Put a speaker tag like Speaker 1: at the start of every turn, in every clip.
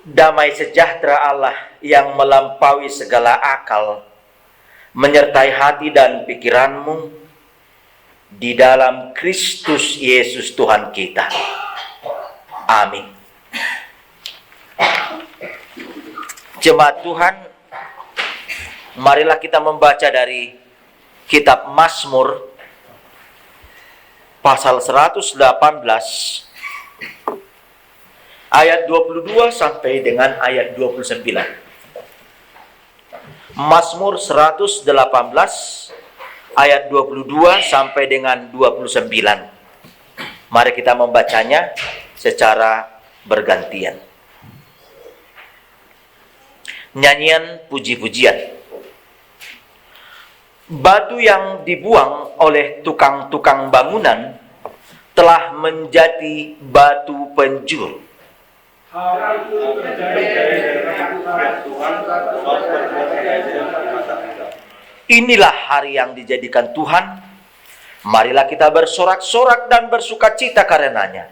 Speaker 1: Damai sejahtera Allah yang melampaui segala akal menyertai hati dan pikiranmu di dalam Kristus Yesus Tuhan kita. Amin. Jemaat Tuhan, marilah kita membaca dari kitab Mazmur pasal 118 ayat 22 sampai dengan ayat 29. Mazmur 118 ayat 22 sampai dengan 29. Mari kita membacanya secara bergantian. Nyanyian puji-pujian. Batu yang dibuang oleh tukang-tukang bangunan telah menjadi batu penjuru. Inilah hari yang dijadikan Tuhan. Marilah kita bersorak-sorak dan bersukacita karenanya.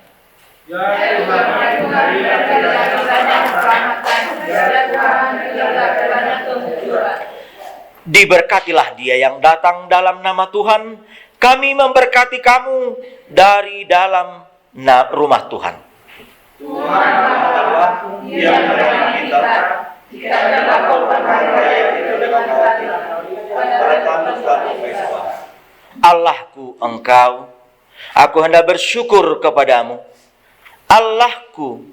Speaker 1: Diberkatilah dia yang datang dalam nama Tuhan. Kami memberkati kamu dari dalam rumah Tuhan. Tuhan Allah yang menolong kita, jika adalah korban hari raya kita dengan hati, pada tamu satu Paskah. Allahku Engkau, aku hendak bersyukur kepadamu. Allahku,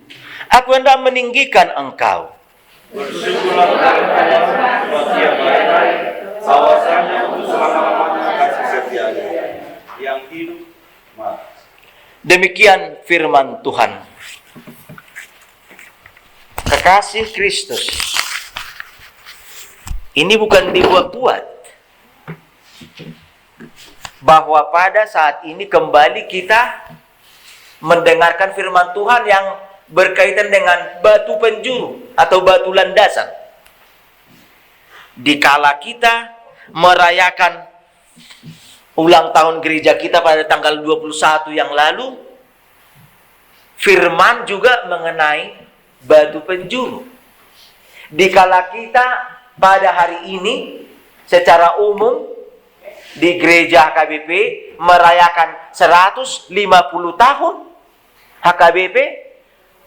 Speaker 1: aku hendak meninggikan Engkau. Bersyukurlah kepada sebab Dia baik, awasannya untuk selama-lamanya kasih setianya yang hidup mati. Demikian firman Tuhan. Kekasih Kristus, ini bukan dibuat-buat, bahwa pada saat ini kembali kita mendengarkan firman Tuhan yang berkaitan dengan batu penjuru atau batu landasan. Dikala kita merayakan ulang tahun gereja kita pada tanggal 21 yang lalu, firman juga mengenai batu penjuru. Dikala kita pada hari ini secara umum di gereja HKBP merayakan 150 tahun HKBP,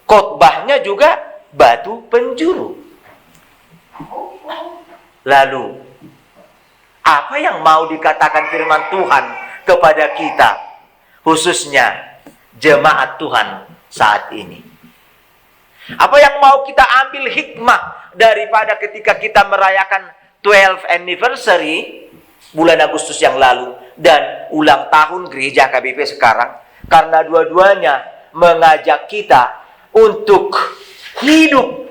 Speaker 1: khotbahnya juga batu penjuru. Lalu apa yang mau dikatakan firman Tuhan kepada kita, khususnya jemaat Tuhan saat ini? Apa yang mau kita ambil hikmah daripada ketika kita merayakan 12th anniversary bulan Agustus yang lalu dan ulang tahun gereja KBP sekarang? Karena dua-duanya mengajak kita untuk hidup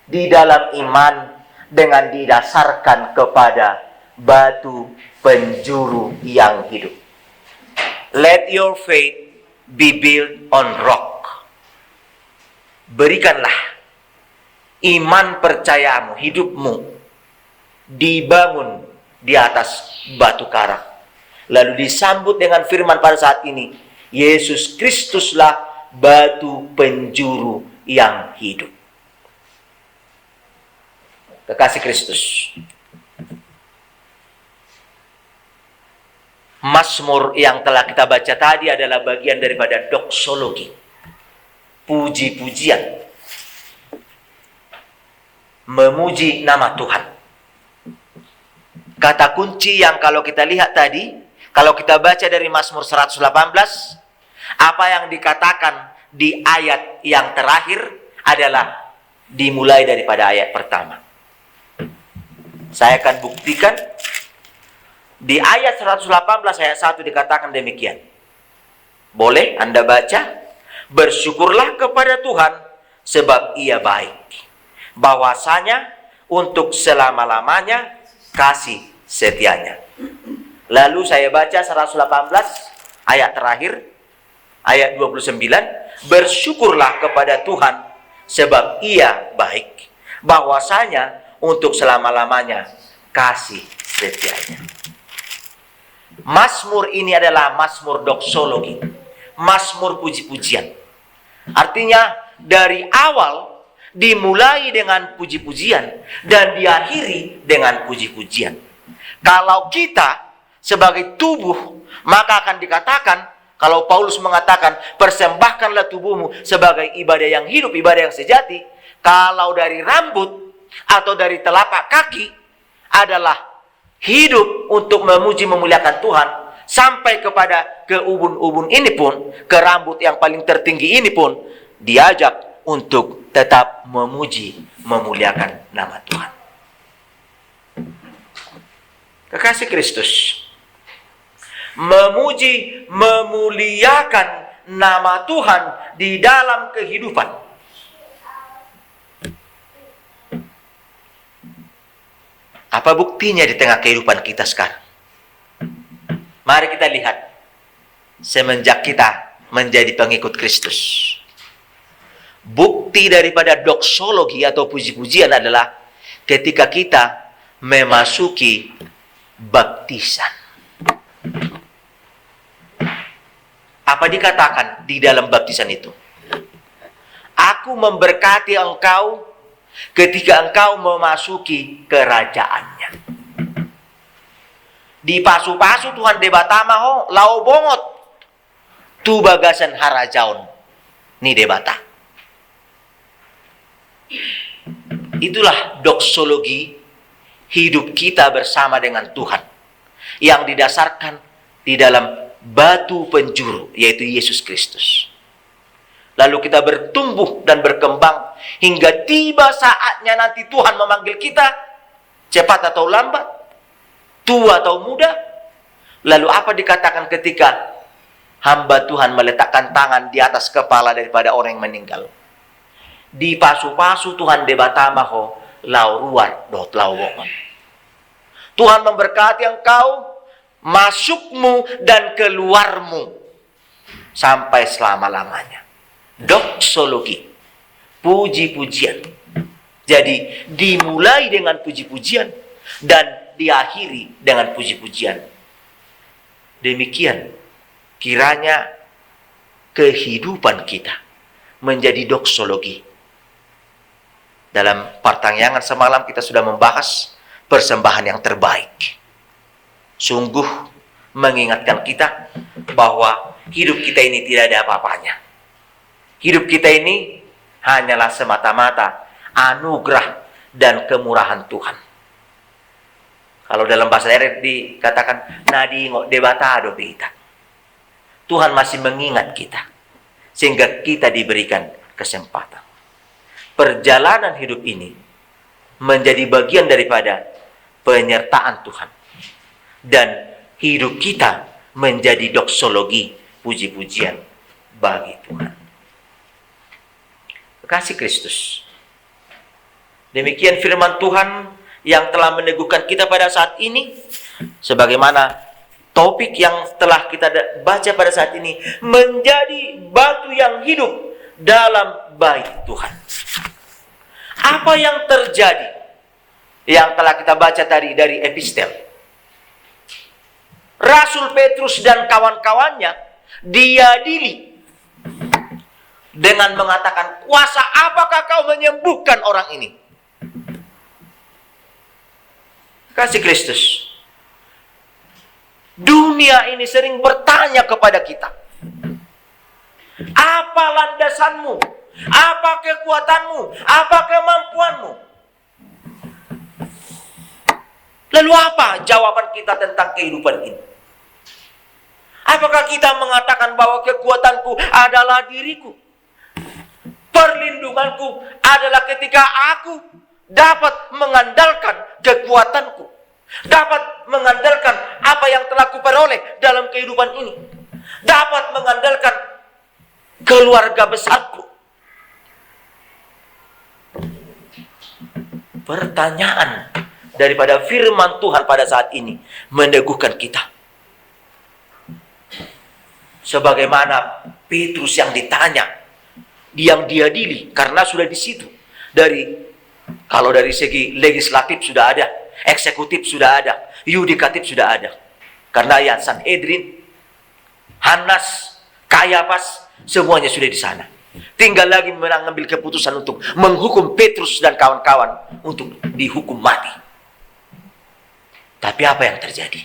Speaker 1: di dalam iman dengan didasarkan kepada batu penjuru yang hidup. Let your faith be built on rock. Berikanlah iman percayamu, hidupmu dibangun di atas batu karang. Lalu disambut dengan firman pada saat ini, Yesus Kristuslah batu penjuru yang hidup. Kekasih Kristus, Mazmur yang telah kita baca tadi adalah bagian daripada doksologi, puji-pujian, memuji nama Tuhan. Kata kunci yang kalau kita lihat tadi, kalau kita baca dari Mazmur 118, apa yang dikatakan di ayat yang terakhir adalah dimulai daripada ayat pertama. Saya akan buktikan. Di ayat 118 ayat 1 dikatakan demikian. Boleh Anda baca? Bersyukurlah kepada Tuhan sebab Ia baik. Bahwasanya untuk selama-lamanya kasih setianya. Lalu saya baca 118 ayat terakhir, ayat 29. Bersyukurlah kepada Tuhan sebab Ia baik. Bahwasanya untuk selama-lamanya kasih setianya. Mazmur ini adalah mazmur doksologi, mazmur puji-pujian. Artinya dari awal dimulai dengan puji-pujian dan diakhiri dengan puji-pujian. Kalau kita sebagai tubuh, maka akan dikatakan, kalau Paulus mengatakan, persembahkanlah tubuhmu sebagai ibadah yang hidup, ibadah yang sejati. Kalau dari rambut atau dari telapak kaki adalah hidup untuk memuji memuliakan Tuhan, sampai kepada ke ubun-ubun ini pun, ke rambut yang paling tertinggi ini pun, diajak untuk tetap memuji memuliakan nama Tuhan. Kekasih Kristus, memuji memuliakan nama Tuhan di dalam kehidupan. Apa buktinya di tengah kehidupan kita sekarang? Mari kita lihat semenjak kita menjadi pengikut Kristus. Bukti daripada doksologi atau puji-pujian adalah ketika kita memasuki baptisan. Apa dikatakan di dalam baptisan itu? Aku memberkati engkau ketika engkau memasuki kerajaannya. Di pasu-pasu Tuhan debatama ho lau bongot tu bagasan harajaon ni debata. Itulah doksologi hidup kita bersama dengan Tuhan yang didasarkan di dalam batu penjuru, yaitu Yesus Kristus. Lalu kita bertumbuh dan berkembang hingga tiba saatnya nanti Tuhan memanggil kita, cepat atau lambat, tua atau muda. Lalu apa dikatakan ketika hamba Tuhan meletakkan tangan di atas kepala daripada orang yang meninggal? Di pasu-pasu Tuhan debatamaho lau ruar dot lau wongon. Tuhan memberkati engkau, masukmu dan keluarmu sampai selama-lamanya. Doksologi, puji-pujian. Jadi dimulai dengan puji-pujian dan diakhiri dengan puji-pujian. Demikian kiranya kehidupan kita menjadi doksologi. Dalam pertanyaan semalam kita sudah membahas persembahan yang terbaik. Sungguh mengingatkan kita bahwa hidup kita ini tidak ada apa-apanya. Hidup kita ini hanyalah semata-mata anugerah dan kemurahan Tuhan. Kalau dalam bahasa daerah dikatakan nadi ngok debata ado kita. Tuhan masih mengingat kita sehingga kita diberikan kesempatan. Perjalanan hidup ini menjadi bagian daripada penyertaan Tuhan. Dan hidup kita menjadi doksologi, puji-pujian bagi Tuhan. Kekasih Kristus. Demikian firman Tuhan yang telah meneguhkan kita pada saat ini. Sebagaimana topik yang telah kita baca pada saat ini. Menjadi batu yang hidup dalam bait Tuhan. Apa yang terjadi yang telah kita baca tadi dari epistel? Rasul Petrus dan kawan-kawannya diadili dengan mengatakan, kuasa apakah kau menyembuhkan orang ini? Kasih Kristus, dunia ini sering bertanya kepada kita, apa landasanmu? Apa kekuatanmu? Apa kemampuanmu? Lalu apa jawaban kita tentang kehidupan ini? Apakah kita mengatakan bahwa kekuatanku adalah diriku? Perlindunganku adalah ketika aku dapat mengandalkan kekuatanku. Dapat mengandalkan apa yang telah kuperoleh dalam kehidupan ini. Dapat mengandalkan keluarga besarku. Pertanyaan daripada firman Tuhan pada saat ini meneguhkan kita. Sebagaimana Petrus yang ditanya, yang diadili karena sudah di situ. Kalau dari segi legislatif sudah ada, eksekutif sudah ada, yudikatif sudah ada. Karena ya Sanhedrin, Hanas, Kayafas, semuanya sudah di sana. Tinggal lagi mengambil keputusan untuk menghukum Petrus dan kawan-kawan untuk dihukum mati. Tapi apa yang terjadi?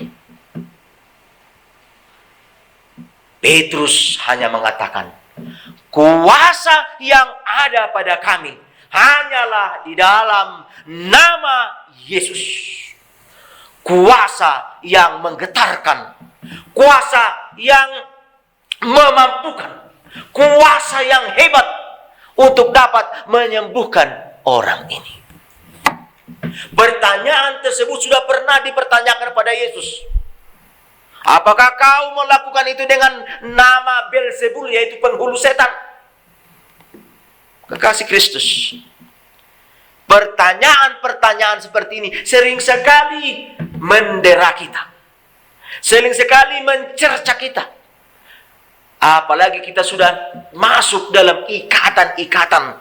Speaker 1: Petrus hanya mengatakan, kuasa yang ada pada kami hanyalah di dalam nama Yesus. Kuasa yang menggetarkan, kuasa yang memampukan, kuasa yang hebat untuk dapat menyembuhkan orang ini. Pertanyaan tersebut sudah pernah dipertanyakan pada Yesus. Apakah kau melakukan itu dengan nama Beelzebul, yaitu penghulu setan? Kekasih Kristus, pertanyaan-pertanyaan seperti ini sering sekali mendera kita, sering sekali mencerca kita. Apalagi kita sudah masuk dalam ikatan-ikatan,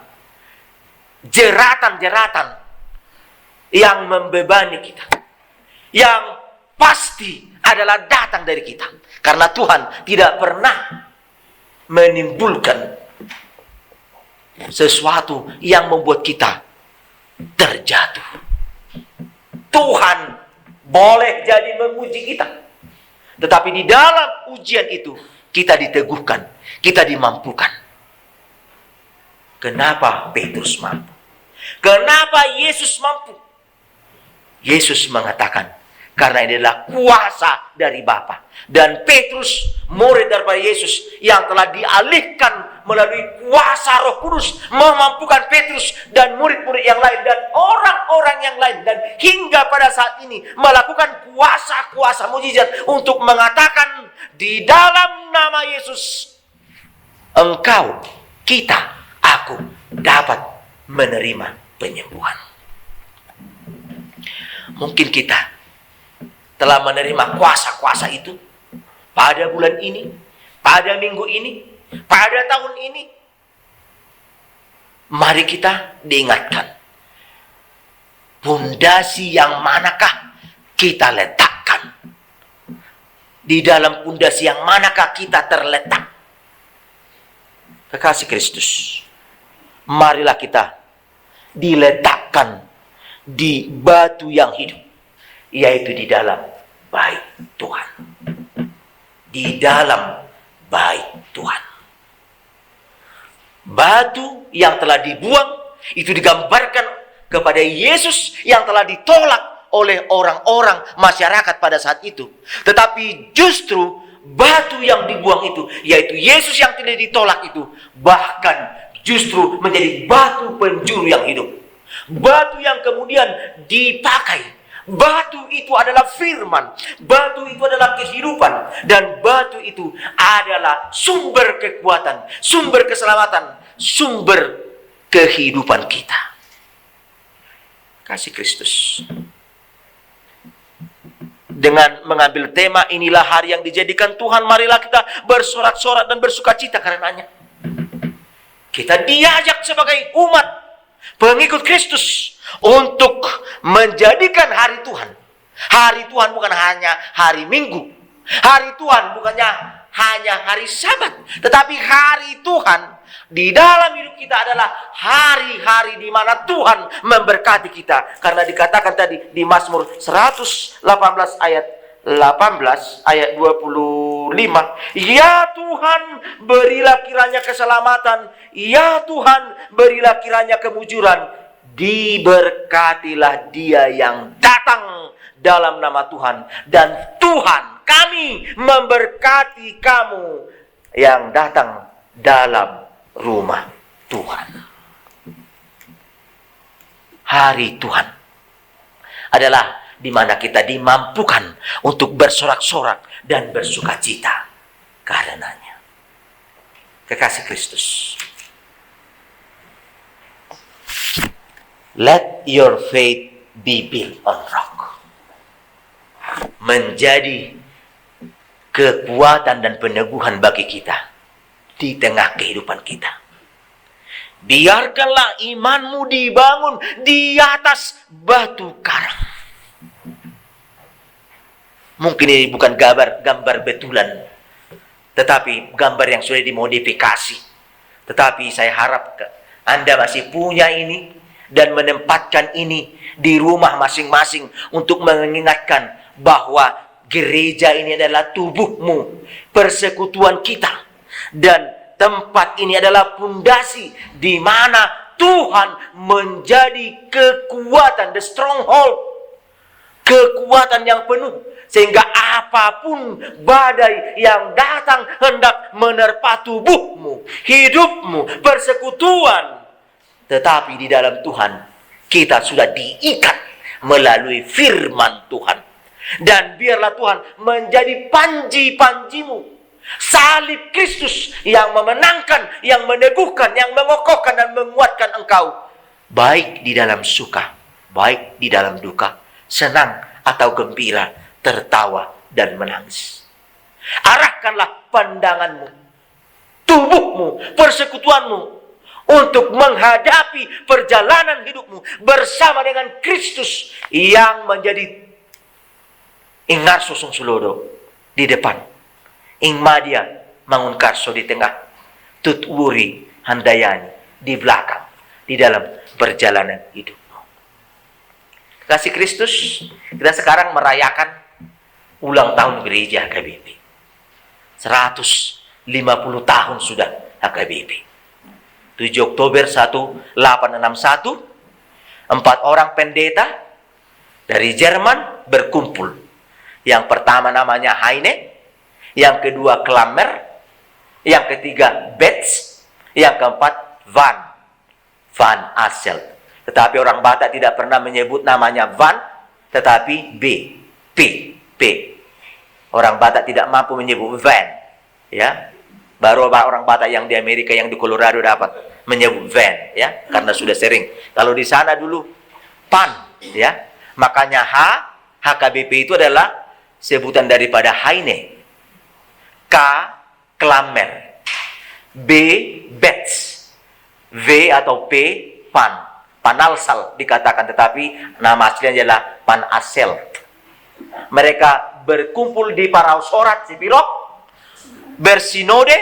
Speaker 1: jeratan-jeratan yang membebani kita, yang pasti adalah datang dari kita. Karena Tuhan tidak pernah menimbulkan sesuatu yang membuat kita terjatuh. Tuhan boleh jadi menguji kita, tetapi di dalam ujian itu kita diteguhkan, kita dimampukan. Kenapa Petrus mampu? Kenapa Yesus mampu? Yesus mengatakan, karena ini adalah kuasa dari Bapa. Dan Petrus, murid daripada Yesus yang telah dialihkan melalui kuasa Roh Kudus, memampukan Petrus dan murid-murid yang lain dan orang-orang yang lain, dan hingga pada saat ini melakukan kuasa-kuasa mujizat untuk mengatakan di dalam nama Yesus, engkau, kita, aku dapat menerima penyembuhan. Mungkin kita telah menerima kuasa-kuasa itu pada bulan ini, pada minggu ini, pada tahun ini. Mari kita diingatkan, pondasi yang manakah kita letakkan? Di dalam pondasi yang manakah kita terletak? Kekasih Kristus, marilah kita diletakkan di batu yang hidup, yaitu di dalam bait Tuhan. Di dalam bait Tuhan. Batu yang telah dibuang itu digambarkan kepada Yesus yang telah ditolak oleh orang-orang masyarakat pada saat itu. Tetapi justru batu yang dibuang itu, yaitu Yesus yang tidak ditolak itu, bahkan justru menjadi batu penjuru yang hidup. Batu yang kemudian dipakai. Batu itu adalah firman. Batu itu adalah kehidupan. Dan batu itu adalah sumber kekuatan, sumber keselamatan, sumber kehidupan kita. Kasih Kristus. Dengan mengambil tema inilah hari yang dijadikan Tuhan, marilah kita bersorak-sorak dan bersukacita karenanya. Kita diajak sebagai umat pengikut Kristus untuk menjadikan hari Tuhan. Hari Tuhan bukan hanya hari Minggu. Hari Tuhan bukannya hanya hari Sabat. Tetapi hari Tuhan di dalam hidup kita adalah hari-hari di mana Tuhan memberkati kita. Karena dikatakan tadi di Mazmur 118 ayat 18 ayat 25, ya Tuhan berilah kiranya keselamatan, ya Tuhan berilah kiranya kemujuran, diberkatilah dia yang datang dalam nama Tuhan, dan Tuhan kami memberkati kamu yang datang dalam rumah Tuhan. Hari Tuhan adalah di mana kita dimampukan untuk bersorak-sorak dan bersukacita karenanya. Kekasih Kristus, let your faith be built on rock. Menjadi kekuatan dan peneguhan bagi kita di tengah kehidupan kita. Biarkanlah imanmu dibangun di atas batu karang. Mungkin ini bukan gambar betulan, tetapi gambar yang sudah dimodifikasi. Tetapi saya harap Anda masih punya ini dan menempatkan ini di rumah masing-masing untuk mengingatkan bahwa gereja ini adalah tubuhmu, persekutuan kita, dan tempat ini adalah pondasi di mana Tuhan menjadi kekuatan, the stronghold, kekuatan yang penuh, sehingga apapun badai yang datang hendak menerpa tubuhmu, hidupmu, persekutuan, tetapi di dalam Tuhan kita sudah diikat melalui firman Tuhan. Dan biarlah Tuhan menjadi panji-panjimu, salib Kristus yang memenangkan, yang meneguhkan, yang mengokohkan dan menguatkan engkau, baik di dalam suka, baik di dalam duka, senang atau gembira, tertawa dan menangis. Arahkanlah pandanganmu, tubuhmu, persekutuanmu untuk menghadapi perjalanan hidupmu bersama dengan Kristus yang menjadi ingat susung sulodo di depan, ing madia mangun karso di tengah, tut wuri handayani di belakang, di dalam perjalanan hidupmu. Kasih Kristus, kita sekarang merayakan ulang tahun gereja HKBP. 150 tahun sudah HKBP. 7 Oktober 1861, 4 orang pendeta dari Jerman berkumpul. Yang pertama namanya Heine, yang kedua Klammer, yang ketiga Betz, yang keempat Van Asselt. Tetapi orang Batak tidak pernah menyebut namanya Van, tetapi P. Orang Batak tidak mampu menyebut Van, ya. Baru orang Batak yang di Amerika, yang di Colorado dapat menyebut Van, ya, karena sudah sering. Kalau di sana dulu Pan, ya. Makanya HKBP itu adalah sebutan daripada Heine, K. Klammer, B. Betz, V atau P. Panalsal dikatakan, tetapi nama aslinya adalah Van Asselt. Mereka berkumpul di Parausorat Sipilok, bersinode,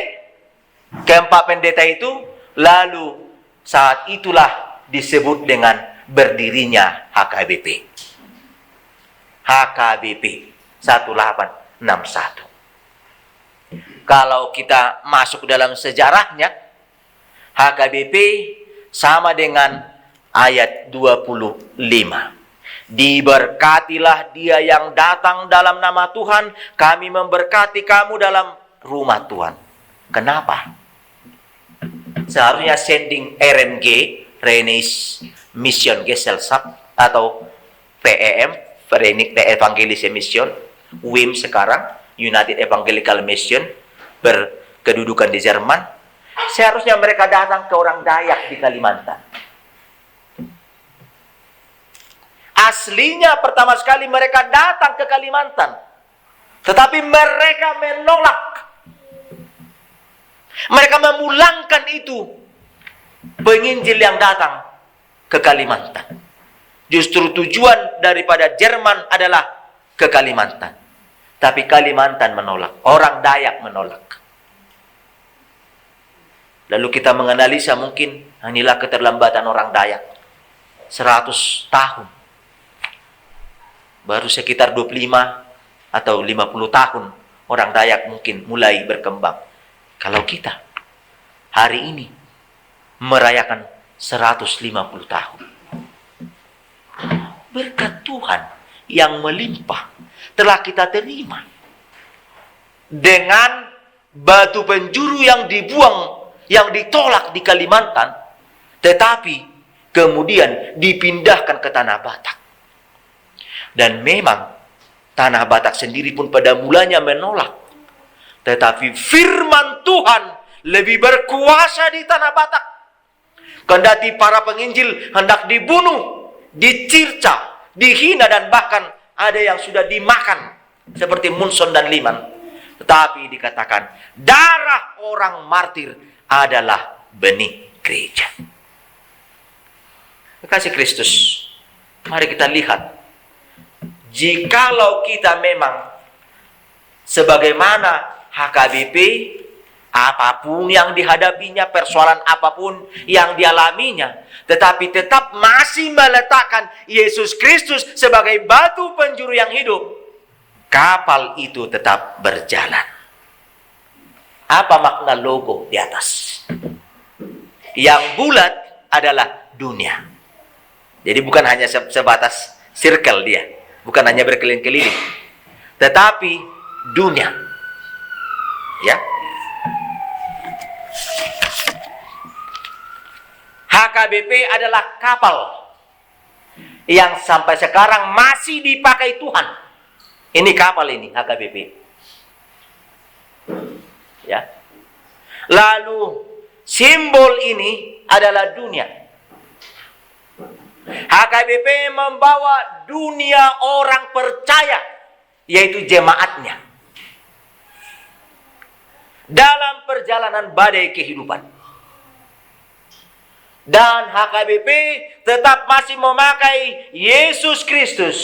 Speaker 1: keempat pendeta itu, lalu saat itulah disebut dengan berdirinya HKBP. HKBP 1861. Kalau kita masuk dalam sejarahnya, HKBP sama dengan ayat 25. Diberkatilah dia yang datang dalam nama Tuhan, kami memberkati kamu dalam rumah Tuhan. Kenapa? Seharusnya sending RMG, Rheinische Mission Gesellschaft, atau PEM, Vereinigte Evangelische Mission, WIM sekarang, United Evangelical Mission, berkedudukan di Jerman. Seharusnya mereka datang ke orang Dayak di Kalimantan. Aslinya pertama sekali mereka datang ke Kalimantan, tetapi mereka menolak. Mereka memulangkan itu penginjil yang datang ke Kalimantan. Justru tujuan daripada Jerman adalah ke Kalimantan, tapi Kalimantan menolak, orang Dayak menolak. Lalu kita menganalisa, mungkin inilah keterlambatan orang Dayak. 100 tahun. Baru sekitar 25 atau 50 tahun orang Dayak mungkin mulai berkembang. Kalau kita hari ini merayakan 150 tahun. Berkat Tuhan yang melimpah telah kita terima. Dengan batu penjuru yang dibuang, yang ditolak di Kalimantan, tetapi kemudian dipindahkan ke Tanah Batak. Dan memang Tanah Batak sendiri pun pada mulanya menolak. Tetapi firman Tuhan lebih berkuasa di Tanah Batak. Kendati para penginjil hendak dibunuh, dicirca, dihina, dan bahkan ada yang sudah dimakan seperti Munson dan Liman. Tetapi dikatakan darah orang martir adalah benih gereja. Kasih Kristus, mari kita lihat, jikalau kita memang sebagaimana HKBP apapun yang dihadapinya, persoalan apapun yang dialaminya, tetapi tetap masih meletakkan Yesus Kristus sebagai batu penjuru yang hidup, kapal itu tetap berjalan. Apa makna logo di atas? Yang bulat adalah dunia. Jadi bukan hanya sebatas circle dia, bukan hanya berkeliling-keliling, tetapi dunia. Ya. HKBP adalah kapal yang sampai sekarang masih dipakai Tuhan. Ini kapal ini, HKBP. Ya. Lalu simbol ini adalah dunia. HKBP membawa dunia orang percaya, yaitu jemaatnya, dalam perjalanan badai kehidupan. Dan HKBP tetap masih memakai Yesus Kristus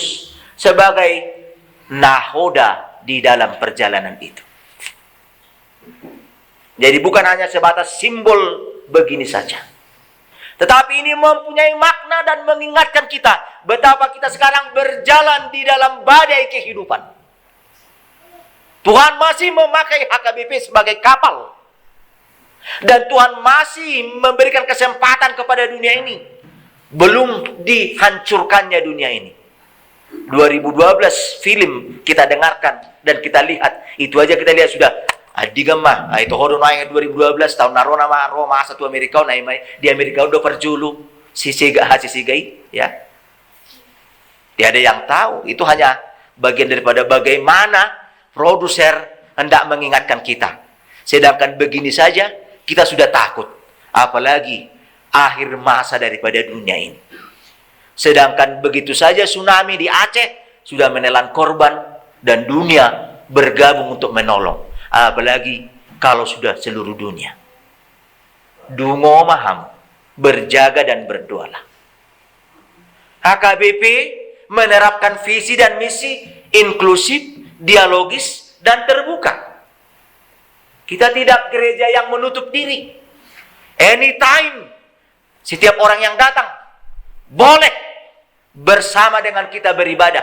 Speaker 1: sebagai nahoda di dalam perjalanan itu. Jadi bukan hanya sebatas simbol begini saja, tetapi ini mempunyai makna dan mengingatkan kita betapa kita sekarang berjalan di dalam badai kehidupan. Tuhan masih memakai HKBP sebagai kapal. Dan Tuhan masih memberikan kesempatan kepada dunia ini. Belum dihancurkannya dunia ini. 2012 film kita dengarkan dan kita lihat. Itu aja kita lihat sudah. Adigama, itu horon ayat 2012 tahun narona Roma satu Amerika di Amerika udah perjulu sisigai ya. Tiada yang tahu. Itu hanya bagian daripada bagaimana produser hendak mengingatkan kita. Sedangkan begini saja kita sudah takut, apalagi akhir masa daripada dunia ini. Sedangkan begitu saja tsunami di Aceh sudah menelan korban dan dunia bergabung untuk menolong. Apalagi kalau sudah seluruh dunia. Dungo maham, berjaga dan berdoalah. HKBP menerapkan visi dan misi inklusif, dialogis, dan terbuka. Kita tidak gereja yang menutup diri. Anytime, setiap orang yang datang boleh bersama dengan kita beribadah,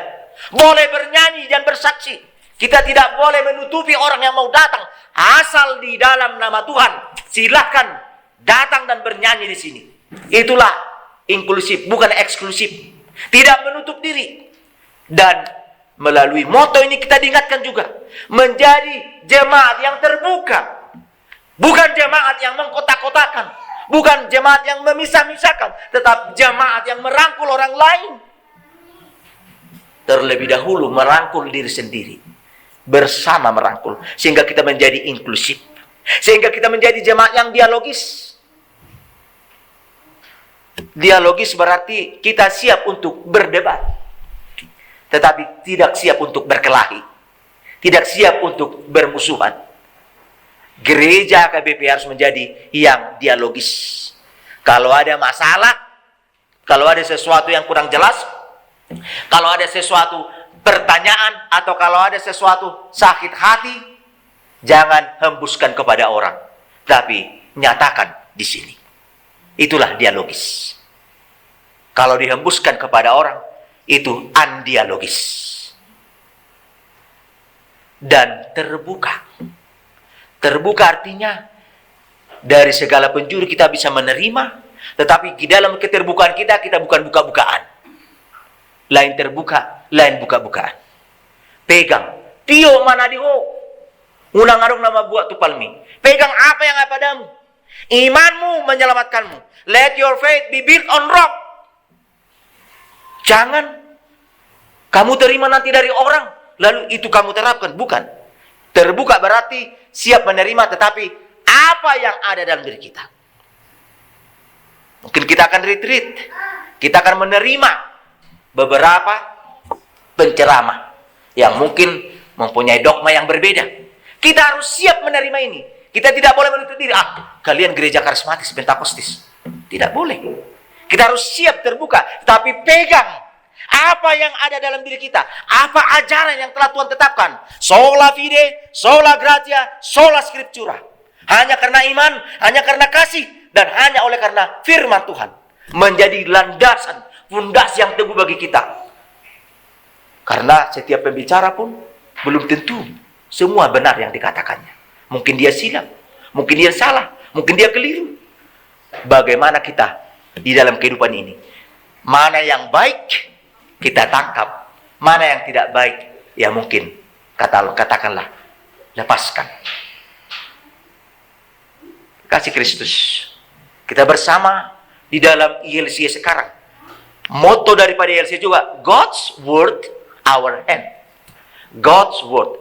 Speaker 1: boleh bernyanyi dan bersaksi. Kita tidak boleh menutupi orang yang mau datang, asal di dalam nama Tuhan. Silahkan datang dan bernyanyi di sini. Itulah inklusif, bukan eksklusif. Tidak menutup diri. Dan melalui moto ini kita diingatkan juga menjadi jemaat yang terbuka. Bukan jemaat yang mengkotak-kotakan. Bukan jemaat yang memisah-misahkan. Tetap jemaat yang merangkul orang lain. Terlebih dahulu merangkul diri sendiri. Bersama merangkul. Sehingga kita menjadi inklusif. Sehingga kita menjadi jemaat yang dialogis. Dialogis berarti kita siap untuk berdebat. Tetapi tidak siap untuk berkelahi. Tidak siap untuk bermusuhan. Gereja HKBP harus menjadi yang dialogis. Kalau ada masalah, kalau ada sesuatu yang kurang jelas, kalau ada sesuatu pertanyaan, atau kalau ada sesuatu sakit hati, jangan hembuskan kepada orang. Tapi nyatakan di sini. Itulah dialogis. Kalau dihembuskan kepada orang, itu andialogis. Dan terbuka. Terbuka artinya dari segala penjuru kita bisa menerima, tetapi di dalam keterbukaan kita bukan buka-bukaan. Lain terbuka, lain buka-bukaan. Pegang. Tio manadiho. Unang arung nama buat tu palmi. Pegang apa yang ada padamu. Imanmu menyelamatkanmu. Let your faith be built on rock. Jangan kamu terima nanti dari orang, lalu itu kamu terapkan. Bukan. Terbuka berarti siap menerima, tetapi apa yang ada dalam diri kita. Mungkin kita akan retreat. Kita akan menerima beberapa penceramah yang mungkin mempunyai dogma yang berbeda. Kita harus siap menerima ini. Kita tidak boleh menutup diri. Kalian gereja karismatis, pentakostis. Tidak boleh. Kita harus siap terbuka. Tapi pegang apa yang ada dalam diri kita. Apa ajaran yang telah Tuhan tetapkan. Sola fide, sola gratia, sola scriptura. hanya karena iman, hanya karena kasih, dan hanya oleh karena firman Tuhan menjadi landasan, fondasi yang teguh bagi kita. Karena setiap pembicara pun belum tentu semua benar yang dikatakannya. Mungkin dia silap, mungkin dia salah, mungkin dia keliru. Bagaimana kita di dalam kehidupan ini? Mana yang baik kita tangkap, mana yang tidak baik, ya mungkin katakanlah lepaskan. Kasih Kristus, kita bersama di dalam ILC sekarang. Motto daripada ILC juga, God's Word, Our Hand. God's Word.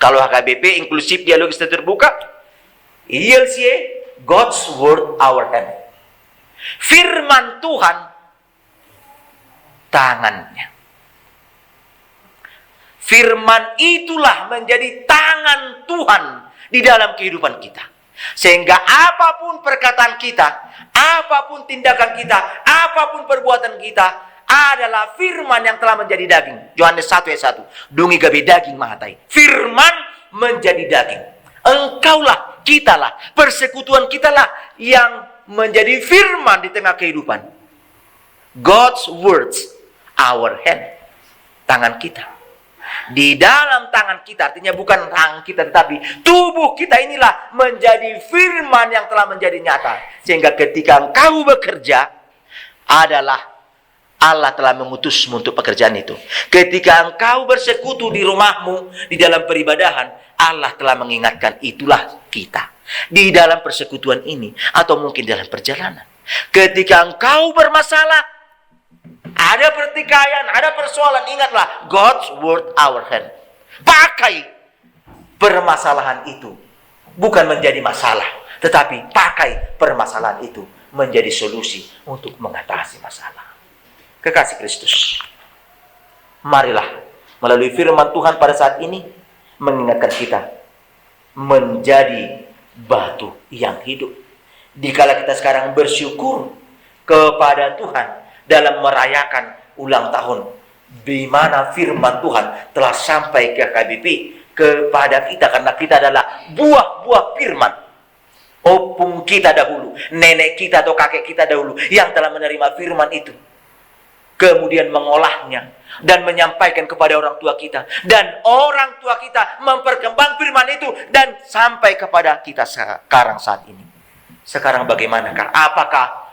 Speaker 1: Kalau HKBP, inklusif dialogis terbuka, ILC, God's Word, Our Hand. Firman Tuhan, tangannya. Firman itulah menjadi tangan Tuhan di dalam kehidupan kita. Sehingga apapun perkataan kita, apapun tindakan kita, apapun perbuatan kita, adalah firman yang telah menjadi daging. Yohanes 1 ayat 1. Dungi gabe daging mahatai. Firman menjadi daging. Engkaulah, kitalah, persekutuan kitalah yang menjadi firman di tengah kehidupan. God's words, our hand. Tangan kita. Di dalam tangan kita, artinya bukan tangan kita, tetapi tubuh kita inilah menjadi firman yang telah menjadi nyata. Sehingga ketika engkau bekerja, adalah Allah telah mengutusmu untuk pekerjaan itu. Ketika engkau bersekutu di rumahmu, di dalam peribadahan, Allah telah mengingatkan, itulah kita. Di dalam persekutuan ini, atau mungkin dalam perjalanan. Ketika engkau bermasalah, ada pertikaian, ada persoalan, ingatlah, God's word, our hand. Pakai permasalahan itu. Bukan menjadi masalah, tetapi pakai permasalahan itu menjadi solusi untuk mengatasi masalah. Kekasih Kristus, marilah melalui firman Tuhan pada saat ini mengingatkan kita menjadi batu yang hidup. Dikala kita sekarang bersyukur kepada Tuhan dalam merayakan ulang tahun, di mana firman Tuhan telah sampai ke KBP kepada kita, karena kita adalah buah-buah firman. Opung kita dahulu, nenek kita atau kakek kita dahulu yang telah menerima firman itu, kemudian mengolahnya dan menyampaikan kepada orang tua kita, dan orang tua kita memperkembang firman itu dan sampai kepada kita sekarang saat ini. Sekarang bagaimanakah? Apakah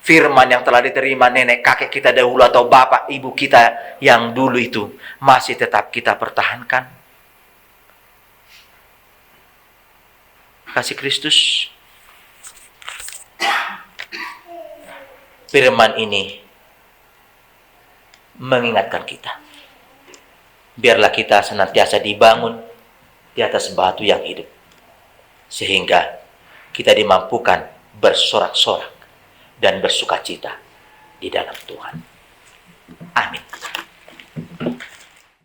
Speaker 1: firman yang telah diterima nenek kakek kita dahulu atau bapak ibu kita yang dulu itu masih tetap kita pertahankan? Kasih Kristus, firman ini mengingatkan kita. Biarlah kita senantiasa dibangun di atas batu yang hidup, sehingga kita dimampukan bersorak-sorak dan bersukacita di dalam Tuhan. Amin.